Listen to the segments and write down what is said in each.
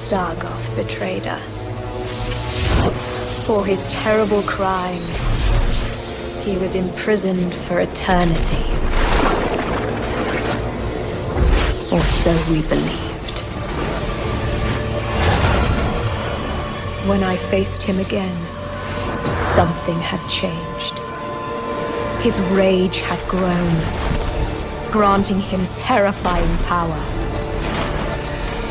Sargoth betrayed us. For his terrible crime, he was imprisoned for eternity. Or so we believed. When I faced him again, something had changed. His rage had grown, granting him terrifying power.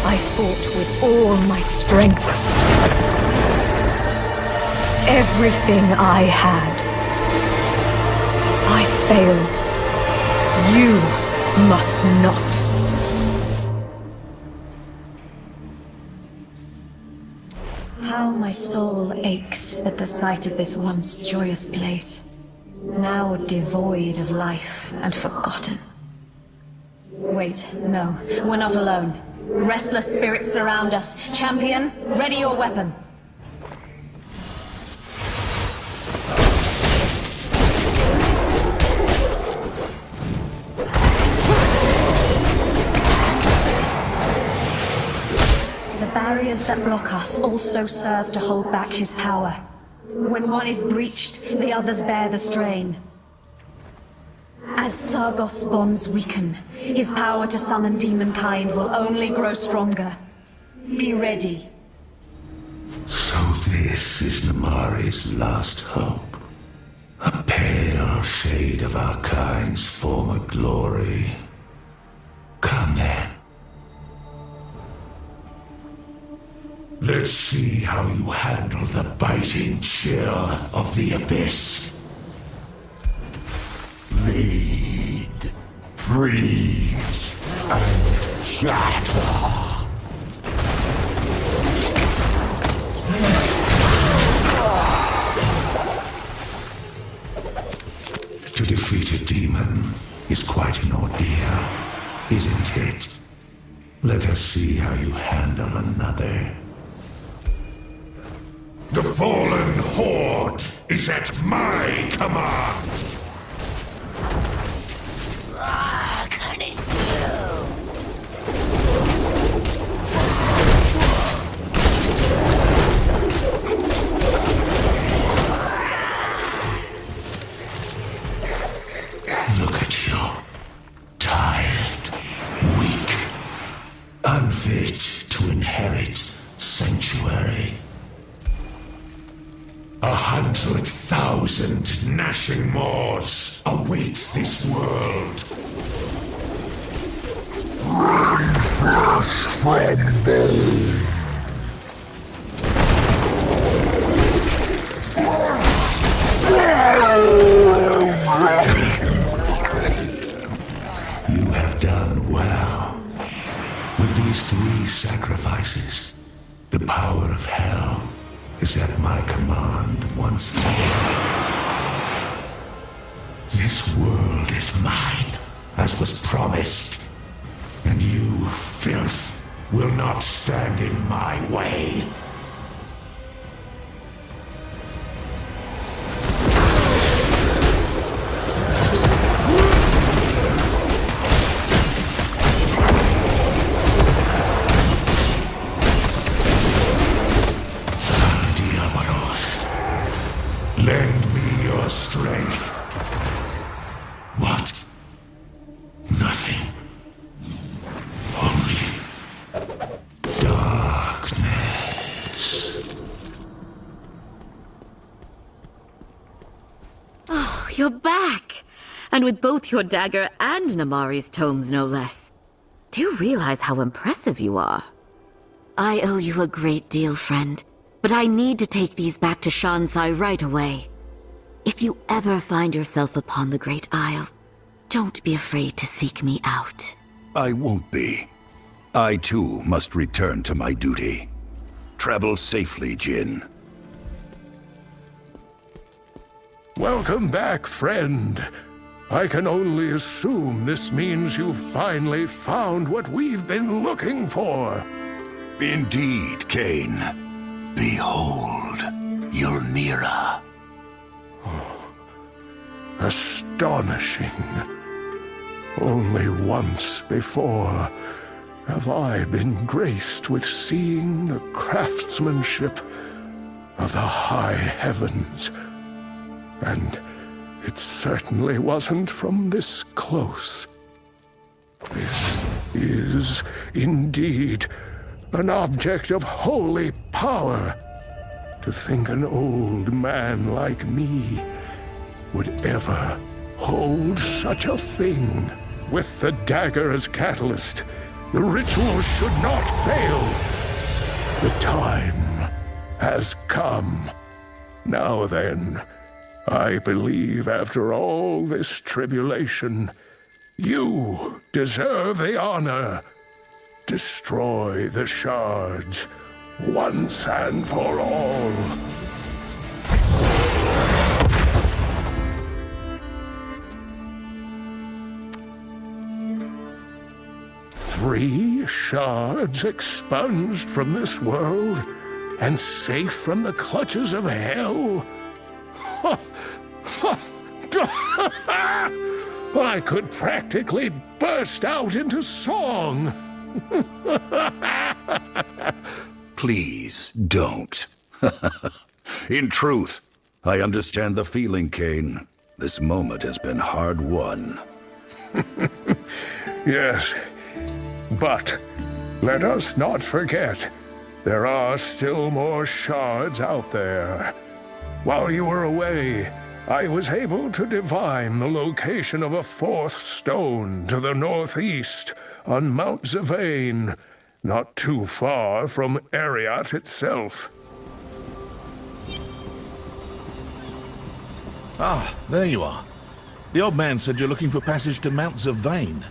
I fought with all my strength. Everything I had. I failed. You must not. How my soul aches at the sight of this once joyous place, now devoid of life and forgotten. Wait, no, we're not alone. Restless spirits surround us. Champion, ready your weapon. The barriers that block us also serve to hold back his power. When one is breached, the others bear the strain. As Sargoth's bonds weaken, his power to summon demonkind will only grow stronger. Be ready. So this is Namari's last hope. A pale shade of our kind's former glory. Come then. Let's see how you handle the biting chill of the abyss. Bleed, freeze, and shatter. To defeat a demon is quite an ordeal, isn't it? Let us see how you handle another. The fallen horde is at my command! Look at you. Tired, weak, unfit to inherit sanctuary. 100,000 gnashing maws await this world. Run fast from me! You have done well. With these 3 sacrifices, the power of hell is at my command once more. This world is mine, as was promised. And you, filth, will not stand in my way. Lend me your strength. What? Nothing. Only darkness. Oh, you're back! And with both your dagger and Namari's tomes, no less. Do you realize how impressive you are? I owe you a great deal, friend. But I need to take these back to Shansai right away. If you ever find yourself upon the Great Isle, don't be afraid to seek me out. I won't be. I too must return to my duty. Travel safely, Jin. Welcome back, friend. I can only assume this means you've finally found what we've been looking for. Indeed, Cain. Behold, Ylmira. Astonishing. 'Astonishing. Only once before, have I been graced with seeing the craftsmanship of the high heavens. And it certainly wasn't from this close. This is indeed an object of holy power. To think an old man like me would ever hold such a thing. With the dagger as catalyst, the ritual should not fail. The time has come. Now then, I believe after all this tribulation, you deserve the honor. Destroy the shards once and for all. Three shards expunged from this world and safe from the clutches of hell? I could practically burst out into song. Please don't. In truth, I understand the feeling, Cain. This moment has been hard won. Yes, but let us not forget, there are still more shards out there. While you were away, I was able to divine the location of a fourth stone to the northeast on Mount Zavane, not too far from Ariat itself. Ah, there you are. The old man said you're looking for passage to Mount Zavane.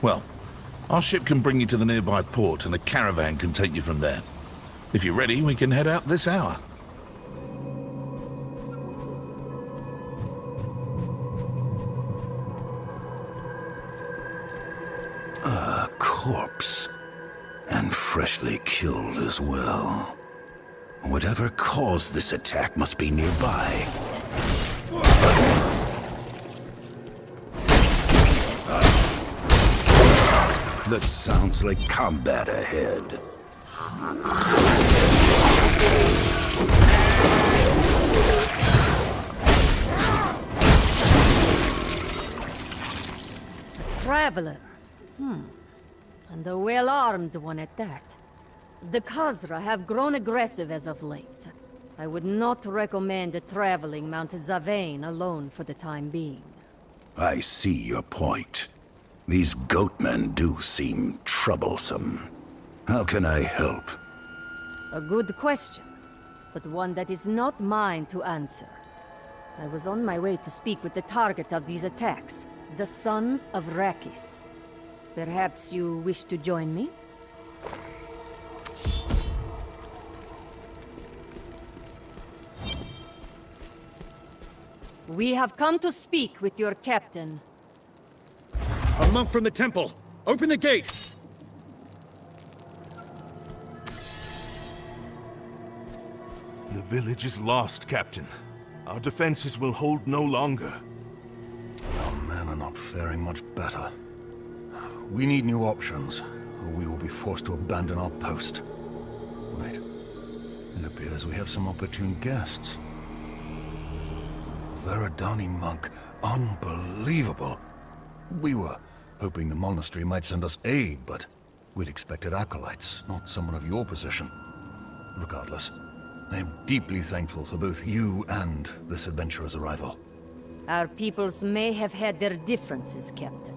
Well, our ship can bring you to the nearby port and a caravan can take you from there. If you're ready, we can head out this hour. A corpse. And freshly killed as well. Whatever caused this attack must be nearby. That sounds like combat ahead. Traveler. And a well-armed one at that. The Khazra have grown aggressive as of late. I would not recommend traveling Mount Zavane alone for the time being. I see your point. These goatmen do seem troublesome. How can I help? A good question, but one that is not mine to answer. I was on my way to speak with the target of these attacks, the Sons of Rakis. Perhaps you wish to join me? We have come to speak with your captain. A monk from the temple! Open the gate! The village is lost, Captain. Our defenses will hold no longer. Our men are not faring much better. We need new options, or we will be forced to abandon our post. Wait. It appears we have some opportune guests. Veradani monk. Unbelievable. We were hoping the monastery might send us aid, but we'd expected acolytes, not someone of your position. Regardless, I am deeply thankful for both you and this adventurer's arrival. Our peoples may have had their differences, Captain.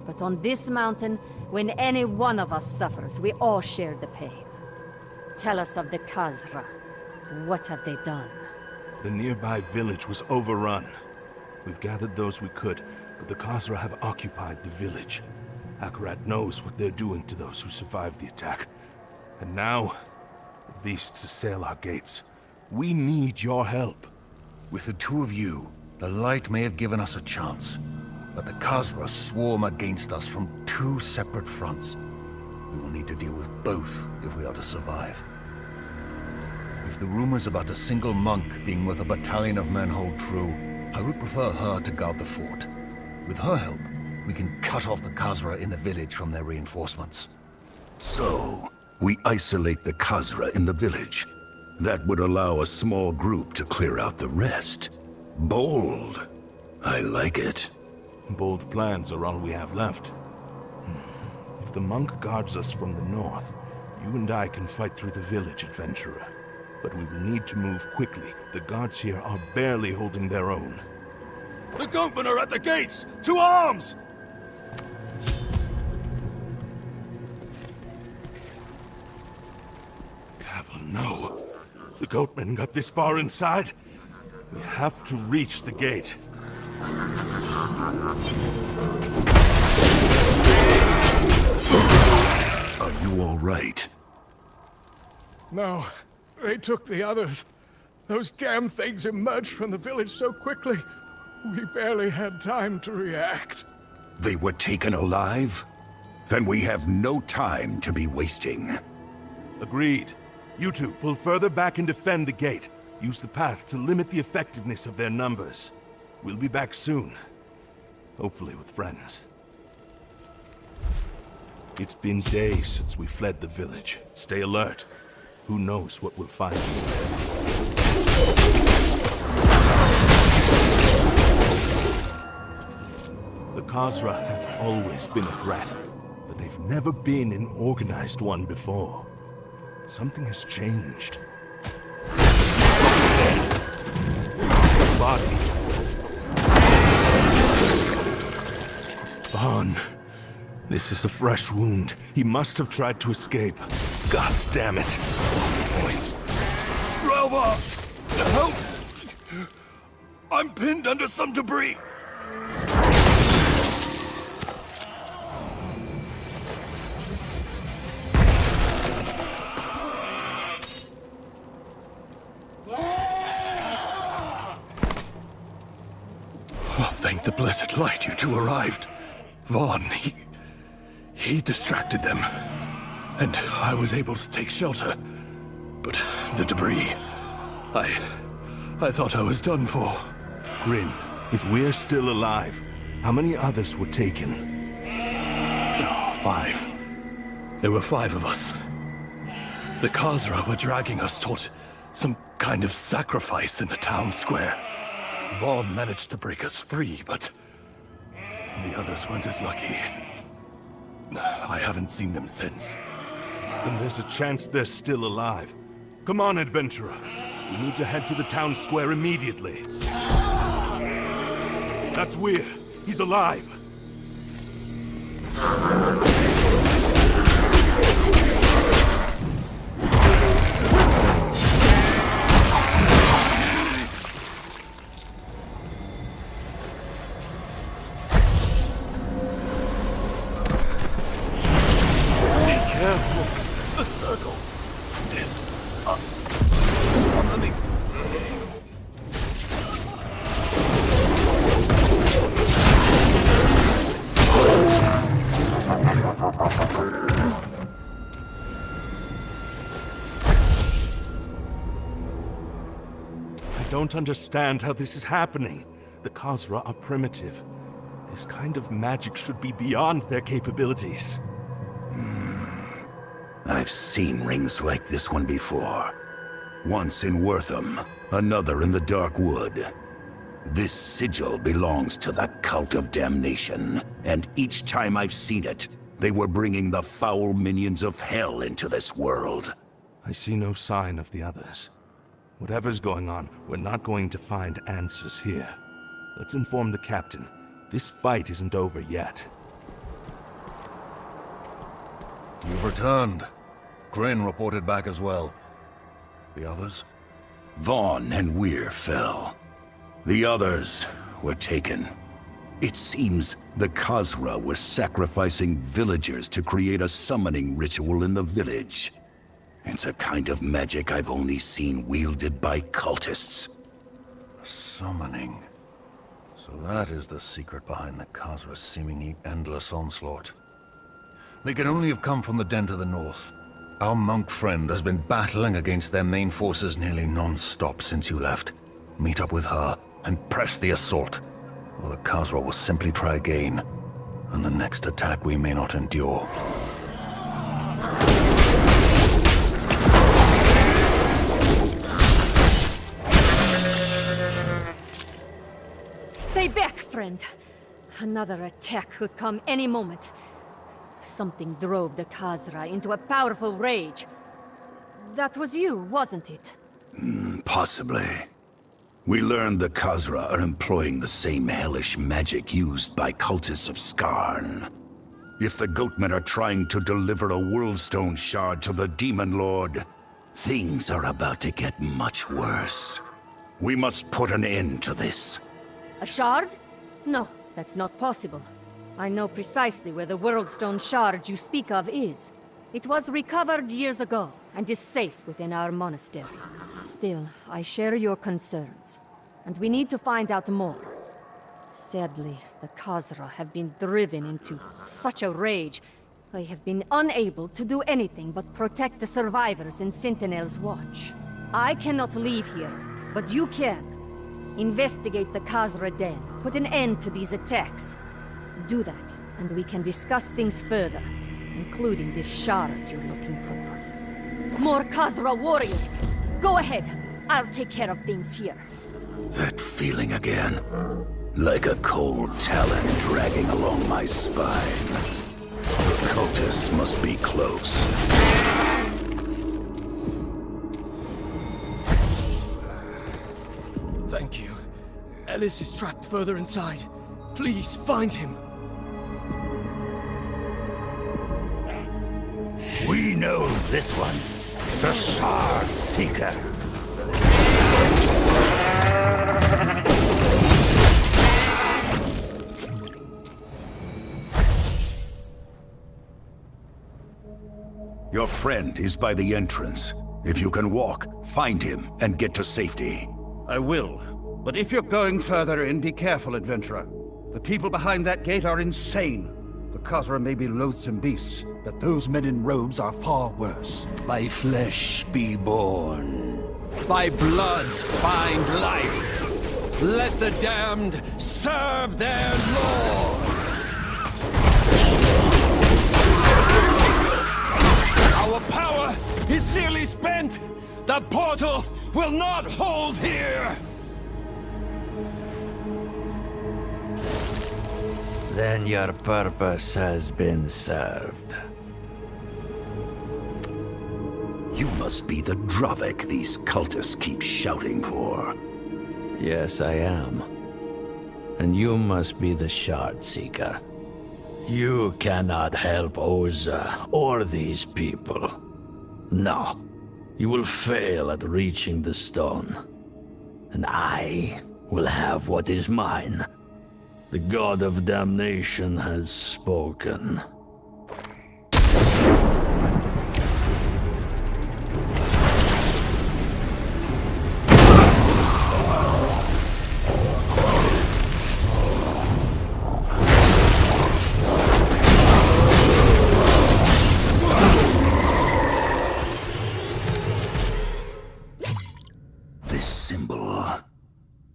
But on this mountain, when any one of us suffers, we all share the pain. Tell us of the Khazra. What have they done? The nearby village was overrun. We've gathered those we could, but the Khazra have occupied the village. Akarat knows what they're doing to those who survived the attack. And now, the beasts assail our gates. We need your help. With the two of you, the light may have given us a chance. But the Khazra swarm against us from two separate fronts. We will need to deal with both if we are to survive. If the rumors about a single monk being with a battalion of men hold true, I would prefer her to guard the fort. With her help, we can cut off the Khazra in the village from their reinforcements. So, we isolate the Khazra in the village. That would allow a small group to clear out the rest. Bold. I like it. Bold plans are all we have left. If the monk guards us from the north, you and I can fight through the village, adventurer. But we will need to move quickly. The guards here are barely holding their own. The goatmen are at the gates! To arms! Cavill, no. The goatmen got this far inside. We have to reach the gate. Are you all right? No, they took the others. Those damn things emerged from the village so quickly, we barely had time to react. They were taken alive? Then we have no time to be wasting. Agreed. You two pull further back and defend the gate. Use the path to limit the effectiveness of their numbers. We'll be back soon. Hopefully with friends. It's been days since we fled the village. Stay alert. Who knows what we'll find The Khazra have always been a threat, but they've never been an organized one before. Something has changed. Body. Vaughn. This is a fresh wound. He must have tried to escape. God damn it. Boys. Relva! Help! I'm pinned under some debris. Oh, thank the blessed light you two arrived. Vaughn, he distracted them. And I was able to take shelter. But the debris... I thought I was done for. Grin, if we're still alive, how many others were taken? Oh, 5. There were 5 of us. The Khazra were dragging us toward some kind of sacrifice in the town square. Vaughn managed to break us free, but the others weren't as lucky. I haven't seen them since. Then there's a chance they're still alive. Come on, adventurer. We need to head to the town square immediately. That's Weir. He's alive. The circle. It's summoning. I don't understand how this is happening. The Khazra are primitive. This kind of magic should be beyond their capabilities. I've seen rings like this one before. Once in Wortham, another in the Dark Wood. This sigil belongs to the Cult of Damnation, and each time I've seen it, they were bringing the foul minions of hell into this world. I see no sign of the others. Whatever's going on, we're not going to find answers here. Let's inform the captain. This fight isn't over yet. You've returned. Grin reported back as well. The others? Vaughn and Weir fell. The others were taken. It seems the Khazra were sacrificing villagers to create a summoning ritual in the village. It's a kind of magic I've only seen wielded by cultists. Summoning. So that is the secret behind the Khazra's seemingly endless onslaught. They can only have come from the den to the north. Our monk friend has been battling against their main forces nearly non-stop since you left. Meet up with her and press the assault, or the Khazra will simply try again, and the next attack we may not endure. friend. Another attack could come any moment. Something drove the Khazra into a powerful rage. That was you, wasn't it? Possibly. We learned the Khazra are employing the same hellish magic used by cultists of Skarn. If the Goatmen are trying to deliver a Worldstone shard to the Demon Lord, things are about to get much worse. We must put an end to this. A shard? No, that's not possible. I know precisely where the Worldstone shard you speak of is. It was recovered years ago, and is safe within our monastery. Still, I share your concerns, and we need to find out more. Sadly, the Khazra have been driven into such a rage, I have been unable to do anything but protect the survivors in Sentinel's watch. I cannot leave here, but you can. Investigate the Khazra den, put an end to these attacks. Do that, and we can discuss things further, including this shard you're looking for. More Khazra warriors! Go ahead, I'll take care of things here. That feeling again. Like a cold talon dragging along my spine. The cultists must be close. Thank you. Ellis is trapped further inside. Please find him. We know this one. The Shard Seeker. Your friend is by the entrance. If you can walk, find him and get to safety. I will. But if you're going further in, be careful, adventurer. The people behind that gate are insane. The Khazra may be loathsome beasts, but those men in robes are far worse. By flesh be born. By blood find life. Let the damned serve their lord. Our power is nearly spent. The portal will not hold here. Then your purpose has been served. You must be the Dravik these cultists keep shouting for. Yes, I am. And you must be the Shard Seeker. You cannot help Oza or these people. No. You will fail at reaching the stone. And I will have what is mine. The God of Damnation has spoken. This symbol,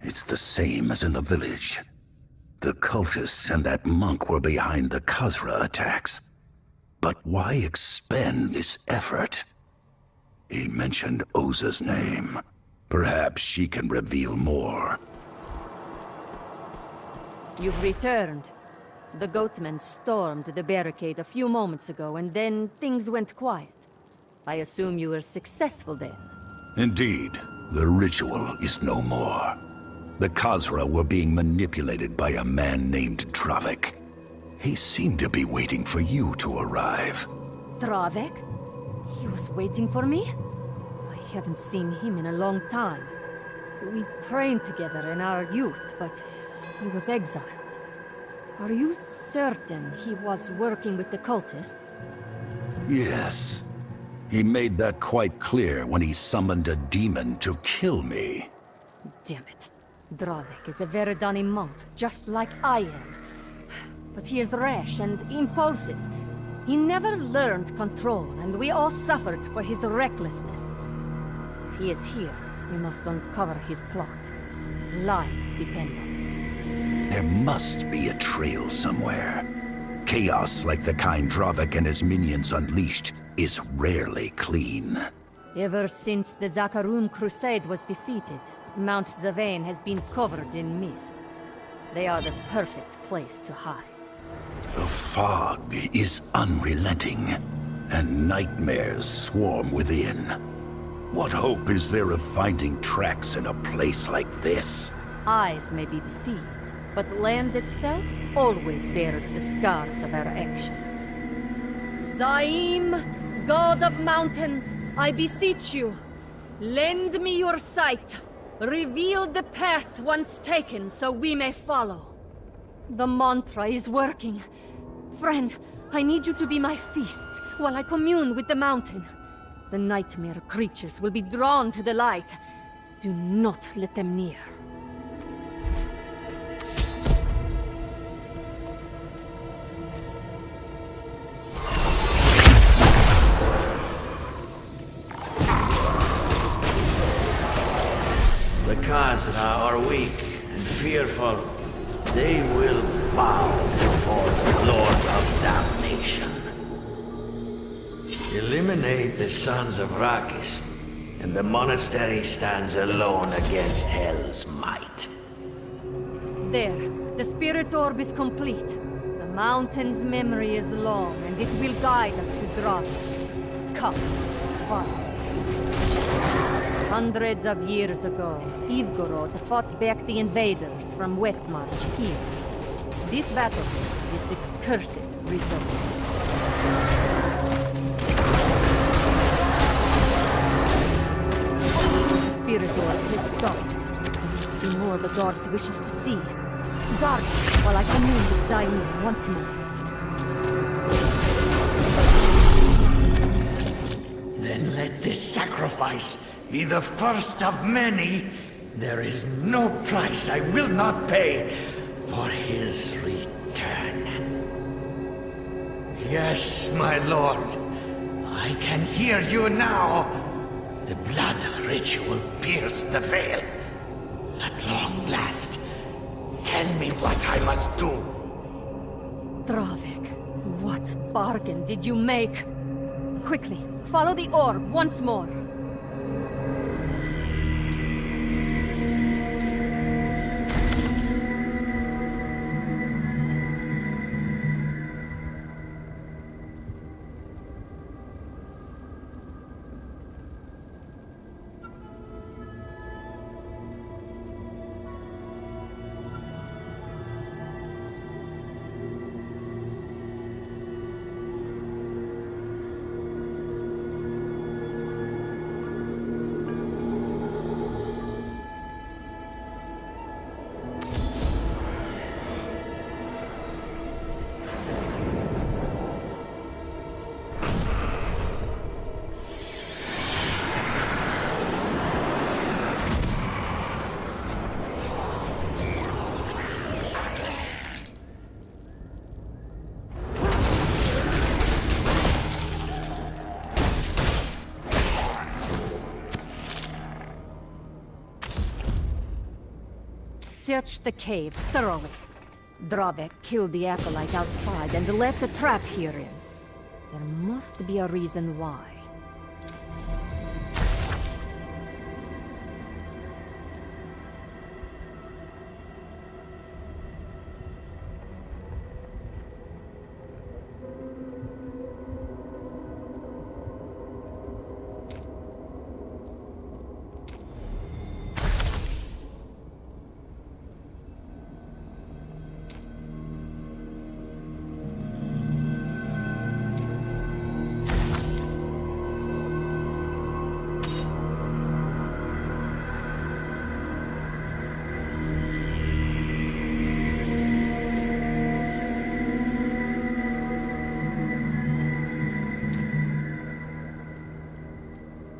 it's the same as in the village. The cultists and that monk were behind the Khazra attacks. But why expend this effort? He mentioned Oza's name. Perhaps she can reveal more. You've returned. The Goatmen stormed the barricade a few moments ago, and then things went quiet. I assume you were successful then. Indeed, the ritual is no more. The Khazra were being manipulated by a man named Dravik. He seemed to be waiting for you to arrive. Dravik? He was waiting for me? I haven't seen him in a long time. We trained together in our youth, but he was exiled. Are you certain he was working with the cultists? Yes. He made that quite clear when he summoned a demon to kill me. Damn it. Dravik is a Veridani monk, just like I am. But he is rash and impulsive. He never learned control, and we all suffered for his recklessness. If he is here, we must uncover his plot. Lives depend on it. There must be a trail somewhere. Chaos like the kind Dravik and his minions unleashed is rarely clean. Ever since the Zakarum Crusade was defeated, Mount Zavane has been covered in mists. They are the perfect place to hide. The fog is unrelenting, and nightmares swarm within. What hope is there of finding tracks in a place like this? Eyes may be deceived, but land itself always bears the scars of our actions. Zaim, god of mountains, I beseech you, lend me your sight. Reveal the path once taken so we may follow. The mantra is working. Friend, I need you to be my feast while I commune with the mountain. The nightmare creatures will be drawn to the light. Do not let them near. The Khazra are weak and fearful. They will bow before the Lord of Damnation. Eliminate the Sons of Rakis, and the monastery stands alone against Hell's might. There, the spirit orb is complete. The mountain's memory is long, and it will guide us to Draken. Come, follow. Hundreds of years ago, Ivgorod fought back the invaders from Westmarch here. This battle is the cursed result. The spirit orb has stopped. There must be more the gods wish us to see. Guard while I commune with Zaim once more. Then let this sacrifice be the first of many. There is no price I will not pay for his return. Yes, my lord. I can hear you now. The blood ritual pierced the veil. At long last, tell me what I must do. Dravik, what bargain did you make? Quickly, follow the orb once more. Search the cave thoroughly. Dravik killed the acolyte outside and left a trap herein. There must be a reason why.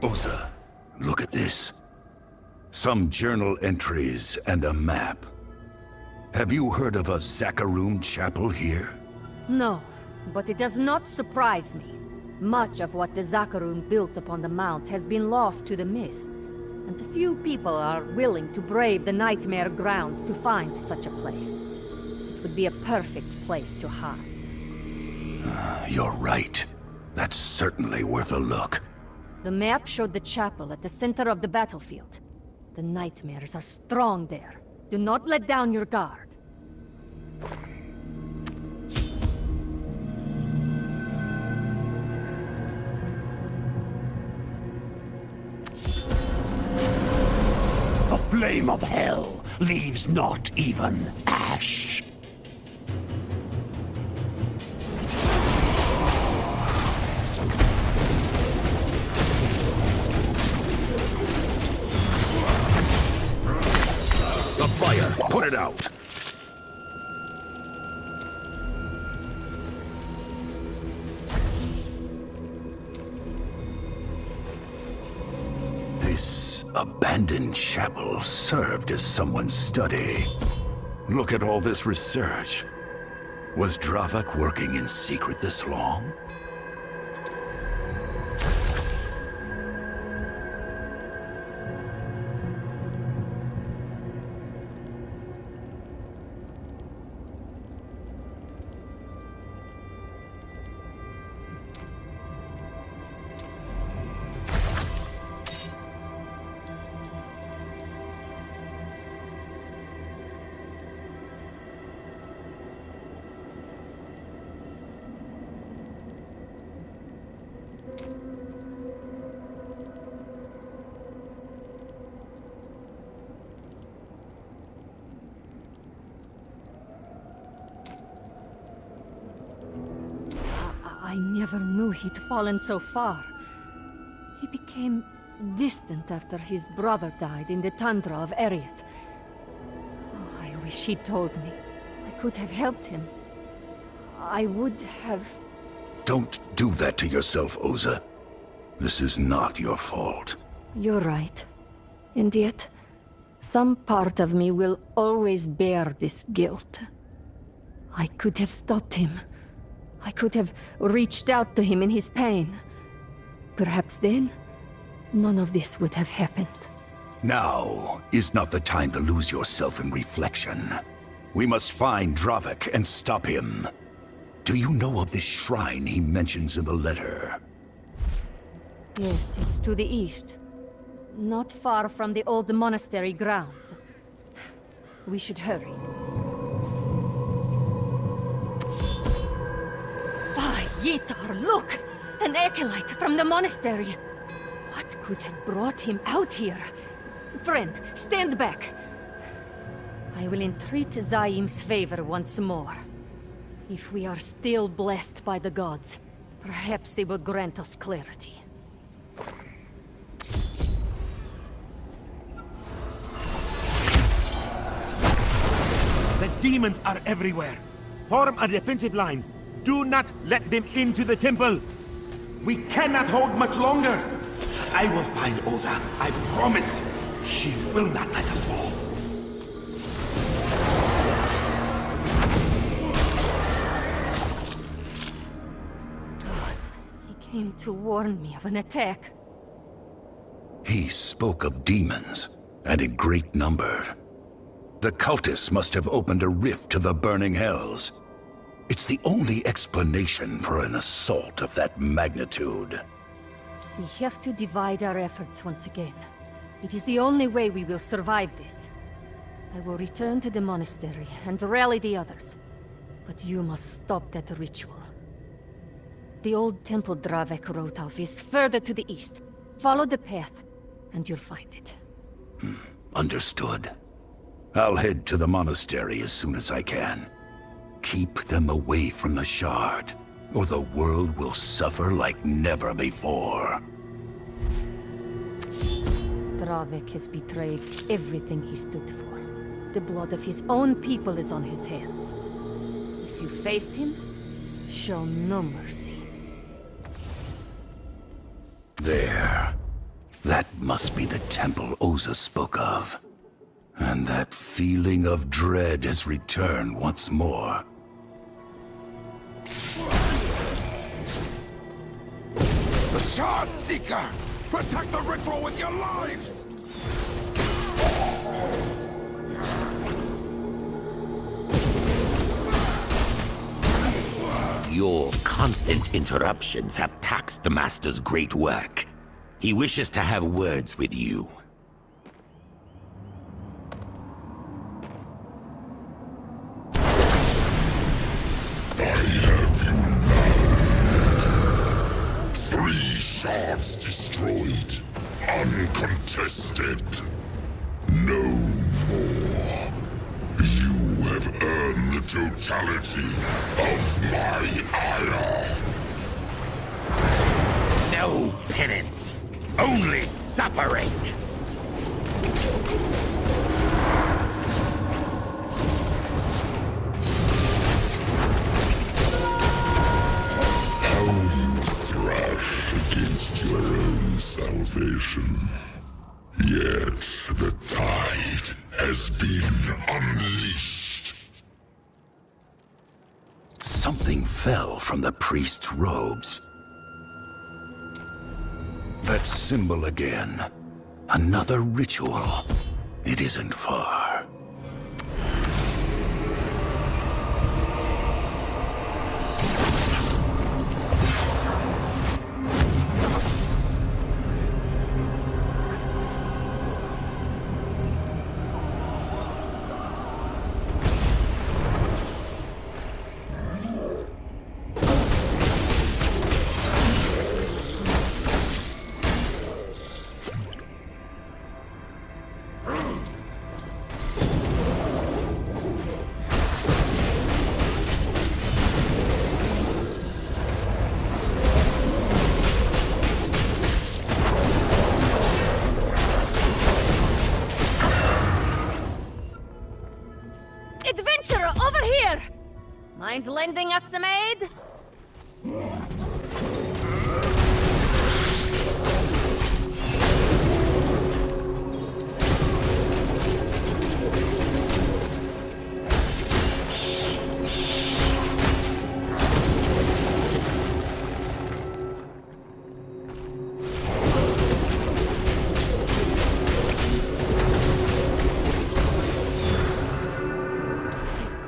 Oza, look at this. Some journal entries and a map. Have you heard of a Zakarum chapel here? No, but it does not surprise me. Much of what the Zakarum built upon the mount has been lost to the mists, and few people are willing to brave the nightmare grounds to find such a place. It would be a perfect place to hide. You're right. That's certainly worth a look. The map showed the chapel at the center of the battlefield. The nightmares are strong there. Do not let down your guard. The flame of hell leaves not even ash. The fire! Put it out! This abandoned chapel served as someone's study. Look at all this research. Was Dravak working in secret this long? I never knew he'd fallen so far. He became distant after his brother died in the tundra of Ariat. Oh, I wish he'd told me. I could have helped him. I would have... Don't do that to yourself, Oza. This is not your fault. You're right. And yet, some part of me will always bear this guilt. I could have stopped him. I could have reached out to him in his pain. Perhaps then, none of this would have happened. Now is not the time to lose yourself in reflection. We must find Dravak and stop him. Do you know of this shrine he mentions in the letter? Yes, it's to the east. Not far from the old monastery grounds. We should hurry. Yitar, look! An acolyte from the monastery! What could have brought him out here? Friend, stand back! I will entreat Zaim's favor once more. If we are still blessed by the gods, perhaps they will grant us clarity. The demons are everywhere. Form a defensive line. Do not let them into the temple. We cannot hold much longer. I will find Oza. I promise. She will not let us fall. Gods, he came to warn me of an attack. He spoke of demons, and in great number. The cultists must have opened a rift to the burning hells. It's the only explanation for an assault of that magnitude. We have to divide our efforts once again. It is the only way we will survive this. I will return to the monastery and rally the others. But you must stop that ritual. The old temple Dravak wrote of is further to the east. Follow the path, and you'll find it. Understood. I'll head to the monastery as soon as I can. Keep them away from the shard, or the world will suffer like never before. Dravak has betrayed everything he stood for. The blood of his own people is on his hands. If you face him, show no mercy. There. That must be the temple Oza spoke of. And that feeling of dread has returned once more. The Shard Seeker! Protect the ritual with your lives! Your constant interruptions have taxed the Master's great work. He wishes to have words with you. have you now. 3 shards destroyed. Uncontested. No more. You have earned the totality of my ire. No penance, only suffering. How you thrash against your own salvation. Yet the tide has been unleashed. Something fell from the priest's robes. That symbol again. Another ritual. It isn't far. Adventurer, over here! Mind lending us some aid?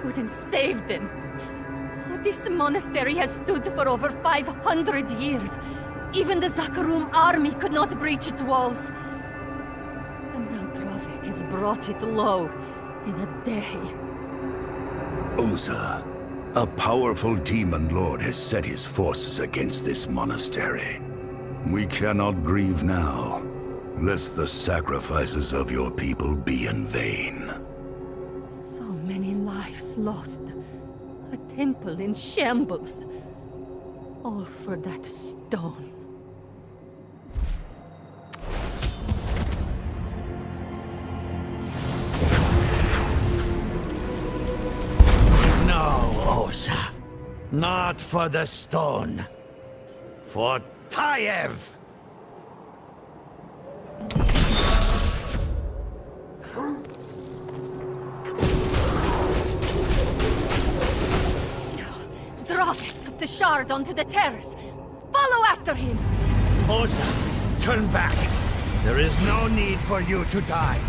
Couldn't save them. This monastery has stood for over 500 years. Even the Zakarum army could not breach its walls. And now Travek has brought it low in a day. Oza, a powerful demon lord has set his forces against this monastery. We cannot grieve now, lest the sacrifices of your people be in vain. So many lives lost. A temple in shambles. All for that stone. No, Oza. Not for the stone. For Tayev! Dravek took the shard onto the terrace. Follow after him! Oza, turn back. There is no need for you to die.